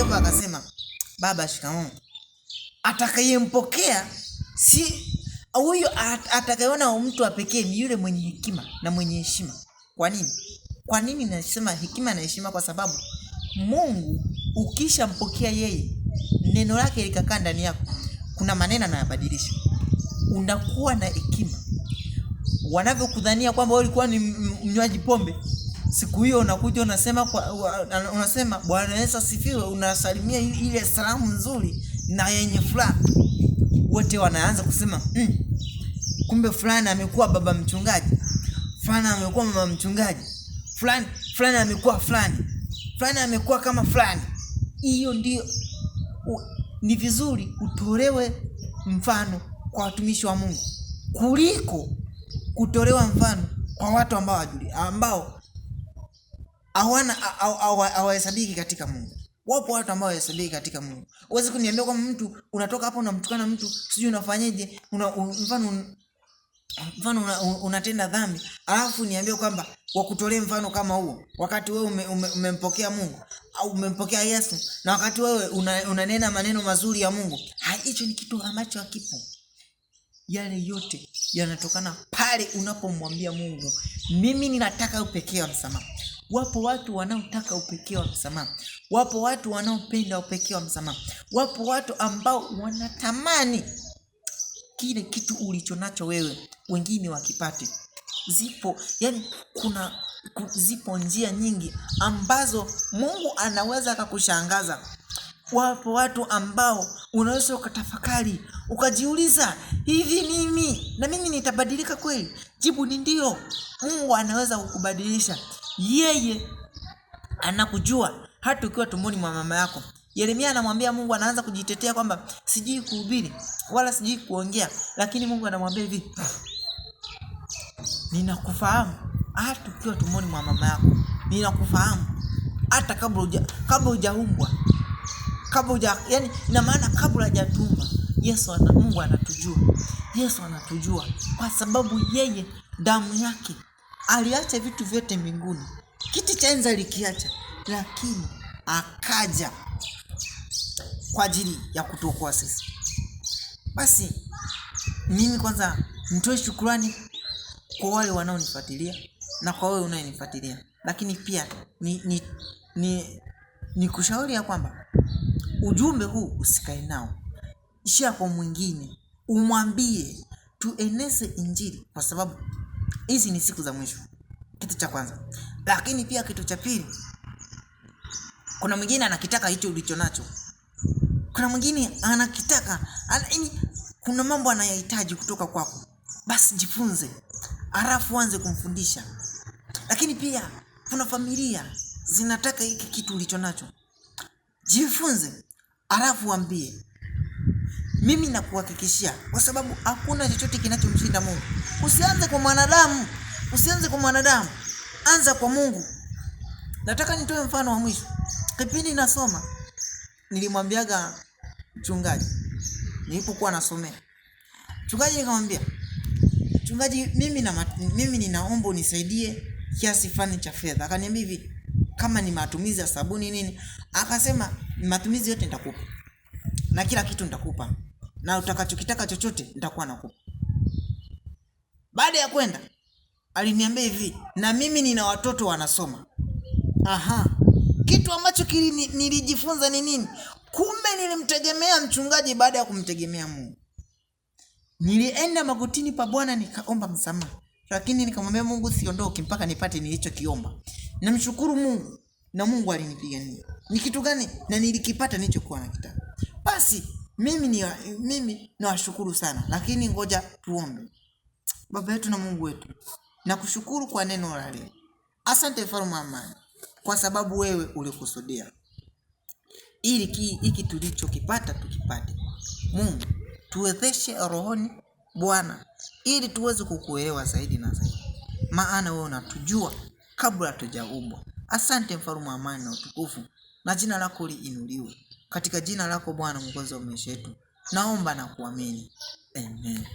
Yakobo akasema, baba shikamoo. Atakayempokea si huyo, atakayeona mtu wa pekee ni yule mwenye hekima na mwenye heshima. Kwa nini? Kwa nini nasema hekima na heshima? Kwa sababu Mungu ukishampokea yeye, neno lake likakaa ndani yako, kuna maneno anayabadilisha. Unakuwa na hekima. Wanavyokudhania kwamba wewe ulikuwa ni mnywaji pombe, siku hiyo unakuja unasema Bwana Yesu asifiwe, unasalimia ile salamu nzuri na yenye furaha, wote wanaanza kusema kumbe fulani amekuwa baba mchungaji, fulani amekuwa mama mchungaji, fulani amekuwa fulani amekuwa kama fulani. Hiyo ndio ni vizuri utolewe mfano kwa watumishi wa Mungu kuliko kutolewa mfano kwa watu ambao hawahesabiki katika Mungu. Wapo watu ambao hawahesabiki katika Mungu. Uweze kuniambia kwamba mtu unatoka hapo unamtukana mtu, sijui unafanyaje, mfano unatenda dhambi, alafu niambie kwamba wakutolee mfano kama huo wakati wewe umempokea Mungu au umempokea Yesu, na wakati wewe unanena maneno mazuri ya Mungu. Hicho ni kitu ambacho hakipo. Yale yote yanatokana pale unapomwambia Mungu, mimi ninataka upekee wa msamaha. Wapo watu wanaotaka upekee wa msamaha. Wapo watu wanaopenda upekee wa msamaha. Wapo watu ambao wanatamani kile kitu ulichonacho wewe wengine wakipate. Zipo njia nyingi ambazo Mungu anaweza akakushangaza. Wapo watu ambao unaweza ukatafakari, ukajiuliza, hivi mimi nitabadilika kweli? Jibu ni ndio. Mungu anaweza kukubadilisha. Yeye anakujua hata ukiwa tumboni mwa mama yako. Yeremia anamwambia Mungu, anaanza kujitetea kwamba sijui kuhubiri wala sijui kuongea, lakini Mungu anamwambia hivi, ninakufahamu hata ukiwa tumboni mwa mama yako. Ninakufahamu hata kabla hujaumbwa. Yani ina maana kabla hajatumba. Mungu anatujua. Yesu anatujua kwa sababu yeye damu yake aliacha vitu vyote mbinguni. Kiti cha enzi alikiacha, lakini akaja kwa ajili ya kutuokoa sisi. Basi mimi kwanza nitoe shukrani kwa wale wanaonifuatilia na kwa wewe unayenifuatilia, lakini pia ni kushauri ya kwamba ujumbe huu usikae nao, share kwa mwingine, umwambie, tueneze injili, kwa sababu hizi ni siku za mwisho. Kitu cha kwanza. Lakini pia kitu cha pili, kuna mwingine anakitaka hicho ulicho nacho. Kuna mwingine anakitaka, kuna mambo anayahitaji kutoka kwako. Basi jifunze, alafu anze kumfundisha. Lakini pia kuna familia zinataka hiki kitu ulicho nacho. Jifunze, alafu waambie. Mimi nakuhakikishia, kwa sababu hakuna chochote kinachomshinda Mungu. Usianze kwa mwanadamu, anza kwa Mungu. Nataka nitoe mfano wa mwisho. Kipindi nasoma, nilimwambiaga mchungaji nilipokuwa nasomea. Mchungaji nikamwambia, mchungaji, mimi ninaomba unisaidie kiasi fulani cha fedha. Akaniambia hivi, kama ni matumizi ya sabuni nini? Akasema matumizi yote nitakupa, na kila kitu nitakupa, na utakachokitaka chochote nitakuwa nakupa. Baada ya kwenda, aliniambia hivi, na mimi nina watoto wanasoma. Kitu ambacho nilijifunza ni nini? Kumbe nilimtegemea mchungaji baada ya kumtegemea Mungu. Nilienda magotini pa Bwana nikaomba msamaha, lakini nikamwambia Mungu, siondoki mpaka nipate nilichokiomba. Namshukuru Mungu, na Mungu alinipigania. Ni kitu gani? Na nilikipata nilichokuwa nakitaka. Basi mimi nawashukuru sana, lakini ngoja tuombe. Baba yetu na Mungu wetu, nakushukuru kwa neno la leo. Asante Mfalme wa amani, kwa sababu wewe ulikusudia ili hiki tulichokipata tukipate. Mungu, tuwezeshe rohoni Bwana, ili tuweze kukuelewa zaidi na zaidi, maana wewe unatujua kabla hatujaumbwa. Asante Mfalme wa amani na utukufu, na jina lako liinuliwe. Katika jina lako Bwana, Mwokozi wa maisha yetu, naomba na kuamini. Amen.